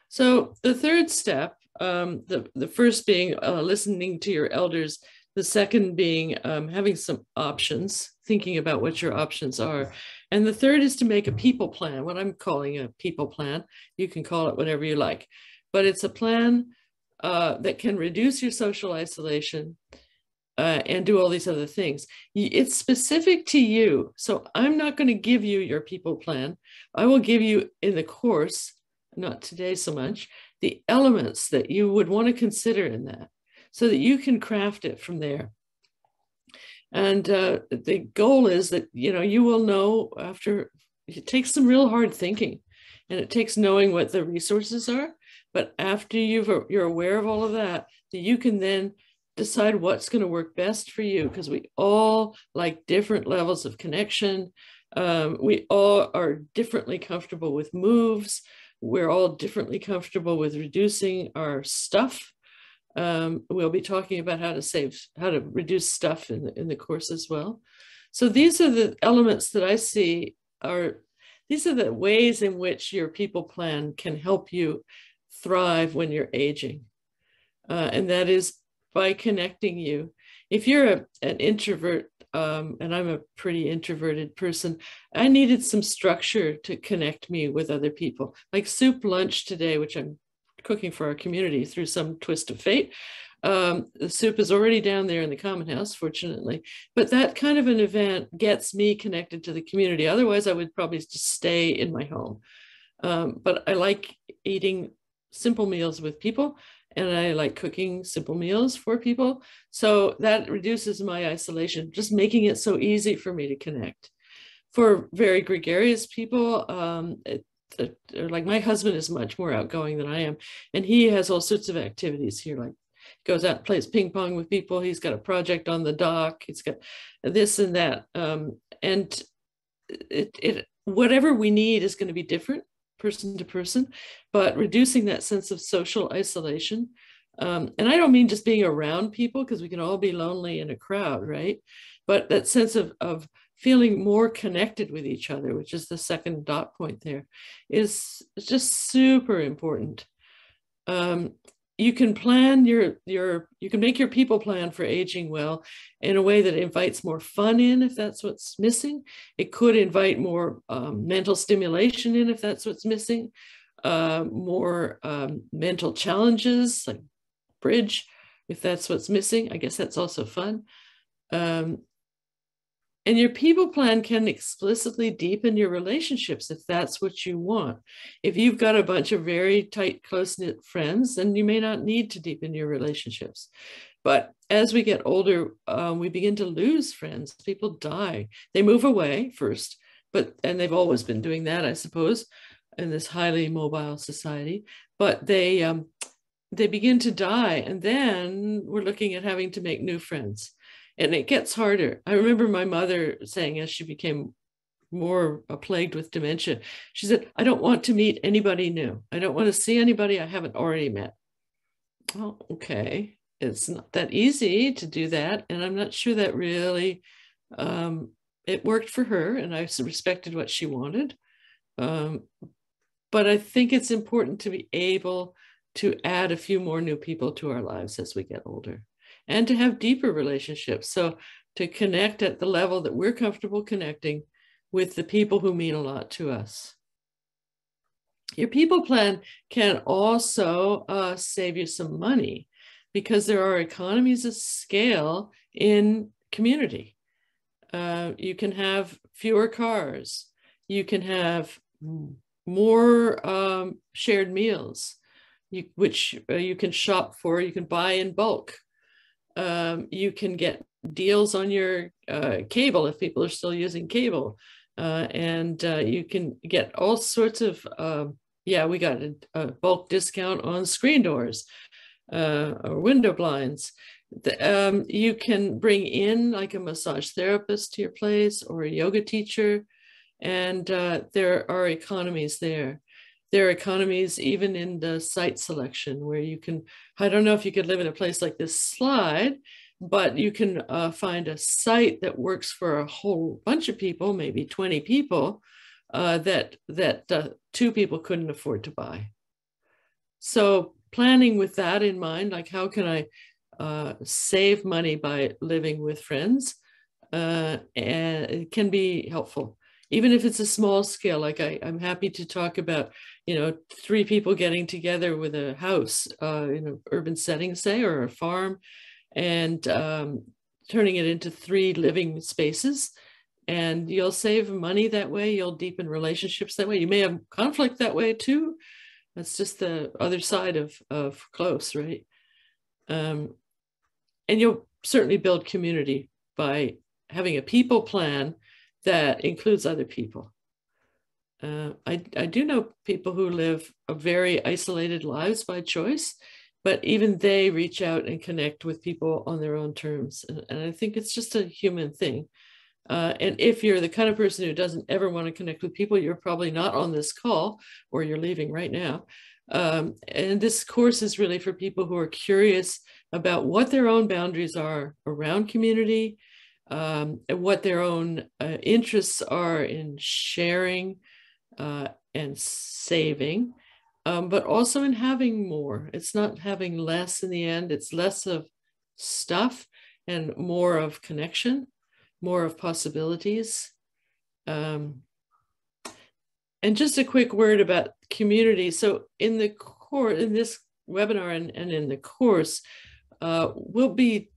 So the third step, the first being listening to your elders, the second being having some options, thinking about what your options are. And the third is to make a people plan, what I'm calling a people plan. You can call it whatever you like, but it's a plan that can reduce your social isolation and do all these other things. It's specific to you. So I'm not going to give you your people plan. I will give you in the course, not today so much, the elements that you would want to consider in that so that you can craft it from there. And the goal is that, you will know after, it takes some real hard thinking and it takes knowing what the resources are. But after you're aware of all of that, that you can then decide what's going to work best for you, because we all like different levels of connection. We all are differently comfortable with moves. We're all differently comfortable with reducing our stuff. We'll be talking about how to reduce stuff in the course as well. So these are the elements that I see these are the ways in which your people plan can help you thrive when you're aging. And that is by connecting you. If you're an introvert, and I'm a pretty introverted person, I needed some structure to connect me with other people. Like soup lunch today, which I'm cooking for our community through some twist of fate. The soup is already down there in the common house, fortunately. But that kind of an event gets me connected to the community. Otherwise, I would probably just stay in my home. But I like eating simple meals with people, and I like cooking simple meals for people. So that reduces my isolation, just making it so easy for me to connect. For very gregarious people, like my husband is much more outgoing than I am, and he has all sorts of activities here, like goes out and plays ping pong with people. He's got a project on the dock. He's got this and that. And whatever we need is going to be different person to person, but reducing that sense of social isolation. And I don't mean just being around people, because we can all be lonely in a crowd, right? But that sense of feeling more connected with each other, which is the second dot point there, is just super important. You can plan you can make your people plan for aging well in a way that invites more fun in, if that's what's missing. It could invite more mental stimulation in, if that's what's missing. More mental challenges like bridge, if that's what's missing. I guess that's also fun. And your people plan can explicitly deepen your relationships if that's what you want. If you've got a bunch of very tight, close-knit friends, then you may not need to deepen your relationships. But as we get older, we begin to lose friends. People die. They move away first, and they've always been doing that, I suppose, in this highly mobile society. But they begin to die, and then we're looking at having to make new friends. And it gets harder. I remember my mother saying, as she became more plagued with dementia, she said, I don't want to meet anybody new. I don't want to see anybody I haven't already met. Well, okay. It's not that easy to do that. And I'm not sure that really, it worked for her, and I respected what she wanted. But I think it's important to be able to add a few more new people to our lives as we get older, and to have deeper relationships. So to connect at the level that we're comfortable connecting with the people who mean a lot to us. Your people plan can also save you some money, because there are economies of scale in community. You can have fewer cars. You can have more shared meals, which you can shop for. You can buy in bulk. You can get deals on your cable if people are still using cable. And you can get all sorts of, we got a bulk discount on screen doors or window blinds. You can bring in like a massage therapist to your place, or a yoga teacher, and there are economies there. There are economies even in the site selection, where you can, I don't know if you could live in a place like this slide, but you can find a site that works for a whole bunch of people, maybe 20 people, that two people couldn't afford to buy. So planning with that in mind, like how can I save money by living with friends, and it can be helpful, even if it's a small scale. Like I'm happy to talk about, 3 people getting together with a house in an urban setting, say, or a farm, and turning it into 3 living spaces. And you'll save money that way. You'll deepen relationships that way. You may have conflict that way too. That's just the other side of close, right? And you'll certainly build community by having a people plan that includes other people. I do know people who live a very isolated lives by choice, but even they reach out and connect with people on their own terms. And I think it's just a human thing. And if you're the kind of person who doesn't ever want to connect with people, you're probably not on this call, or you're leaving right now. And this course is really for people who are curious about what their own boundaries are around community, and what their own interests are in sharing and saving, but also in having more. It's not having less in the end. It's less of stuff and more of connection, more of possibilities. And just a quick word about community. So in the course, in this webinar and in the course, we'll be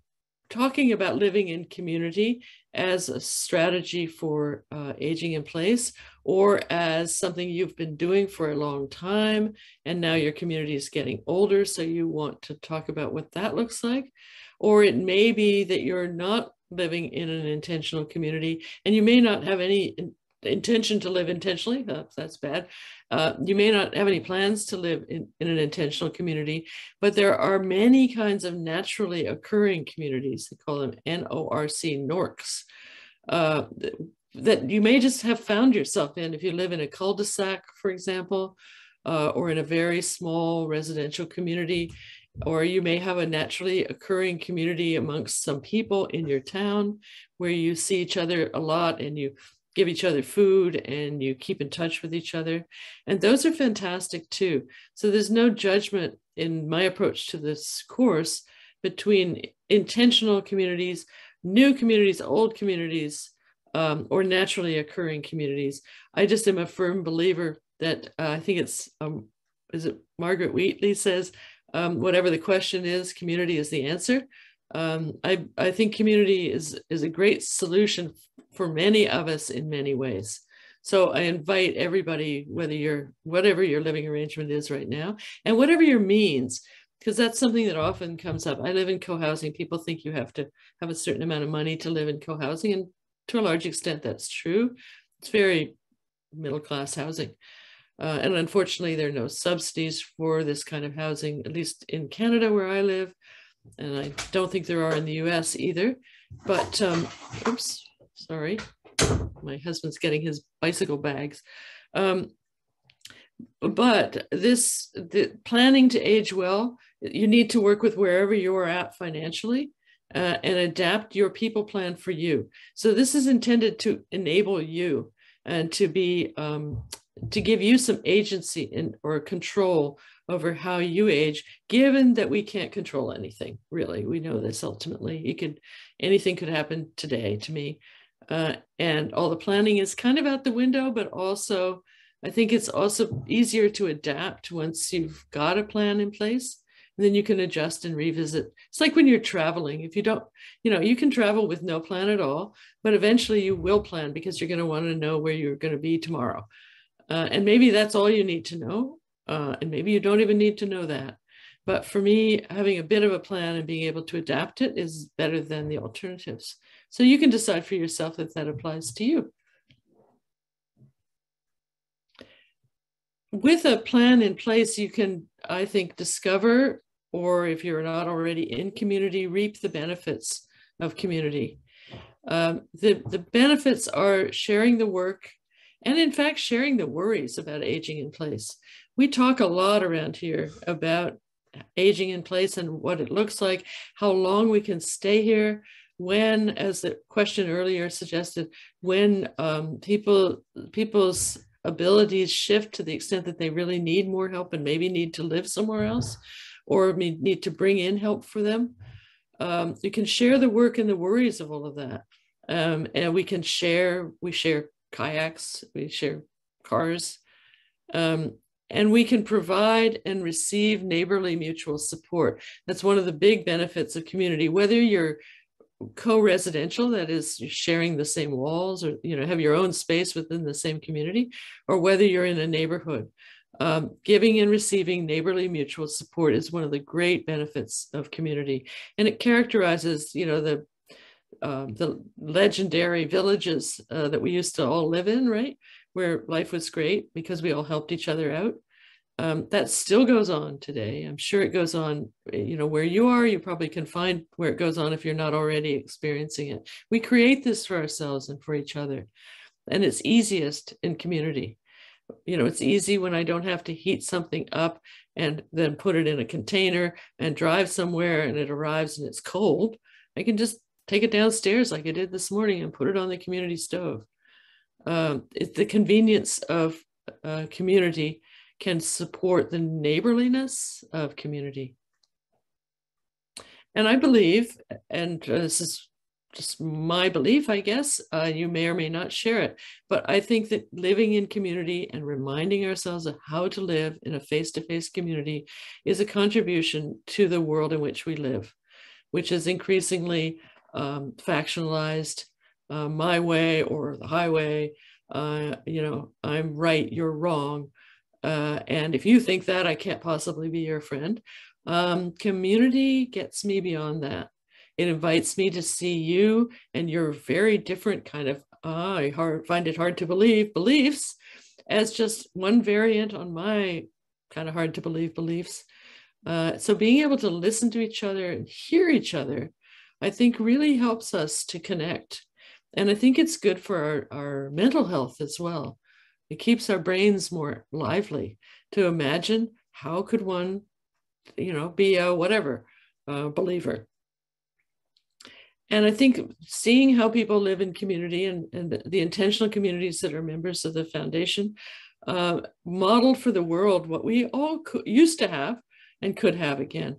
talking about living in community as a strategy for aging in place, or as something you've been doing for a long time, and now your community is getting older, so you want to talk about what that looks like. Or it may be that you're not living in an intentional community, and you may not have any intention to live intentionally. That's bad. You may not have any plans to live in an intentional community, but there are many kinds of naturally occurring communities. They call them NORC, NORCs, that you may just have found yourself in if you live in a cul-de-sac, for example, or in a very small residential community. Or you may have a naturally occurring community amongst some people in your town where you see each other a lot and you give each other food and you keep in touch with each other. And those are fantastic too. So there's no judgment in my approach to this course between intentional communities, new communities, old communities, or naturally occurring communities. I just am a firm believer that I think it's, is it Margaret Wheatley says, whatever the question is, community is the answer. I think community is a great solution for many of us in many ways. So I invite everybody, whatever your living arrangement is right now, and whatever your means, because that's something that often comes up. I live in co-housing. People think you have to have a certain amount of money to live in co-housing, and to a large extent, that's true. It's very middle-class housing. And unfortunately, there are no subsidies for this kind of housing, at least in Canada where I live. And I don't think there are in the US either. But, oops, sorry. My husband's getting his bicycle bags. But the planning to age well, you need to work with wherever you're at financially, and adapt your people plan for you. So this is intended to enable you and to be, to give you some agency or control over how you age, given that we can't control anything, really. We know this ultimately. Anything could happen today to me. And all the planning is kind of out the window, but also, I think it's also easier to adapt once you've got a plan in place. And then you can adjust and revisit. It's like when you're traveling. If you don't, you can travel with no plan at all, but eventually you will plan because you're going to want to know where you're going to be tomorrow. And maybe that's all you need to know. And maybe you don't even need to know that. But for me, having a bit of a plan and being able to adapt it is better than the alternatives. So you can decide for yourself if that applies to you. With a plan in place, you can, I think, discover, or if you're not already in community, reap the benefits of community. The benefits are sharing the work, and in fact, sharing the worries about aging in place. We talk a lot around here about aging in place and what it looks like, how long we can stay here, when, as the question earlier suggested, when people's abilities shift to the extent that they really need more help and maybe need to live somewhere else, or need to bring in help for them. You can share the work and the worries of all of that. And we share kayaks, we share cars, and we can provide and receive neighborly mutual support. That's one of the big benefits of community, whether you're co-residential, that is sharing the same walls, or have your own space within the same community, or whether you're in a neighborhood. Giving and receiving neighborly mutual support is one of the great benefits of community, and it characterizes the legendary villages that we used to all live in, right, where life was great because we all helped each other out. That still goes on today. I'm sure it goes on, where you are. You probably can find where it goes on if you're not already experiencing it. We create this for ourselves and for each other, and it's easiest in community. It's easy when I don't have to heat something up and then put it in a container and drive somewhere and it arrives and it's cold. I can just take it downstairs like I did this morning and put it on the community stove. It's the convenience of community can support the neighborliness of community. And I believe, and this is just my belief, I guess, you may or may not share it, but I think that living in community and reminding ourselves of how to live in a face-to-face community is a contribution to the world in which we live, which is increasingly factionalized, my way or the highway, I'm right, you're wrong. And if you think that, I can't possibly be your friend. Community gets me beyond that. It invites me to see you and your very different kind of, I find it hard to believe beliefs as just one variant on my kind of hard to believe beliefs. So being able to listen to each other and hear each other, I think really helps us to connect. And I think it's good for our mental health as well. It keeps our brains more lively to imagine how could one, be a whatever believer. And I think seeing how people live in community and the intentional communities that are members of the foundation modeled for the world what we all used to have and could have again.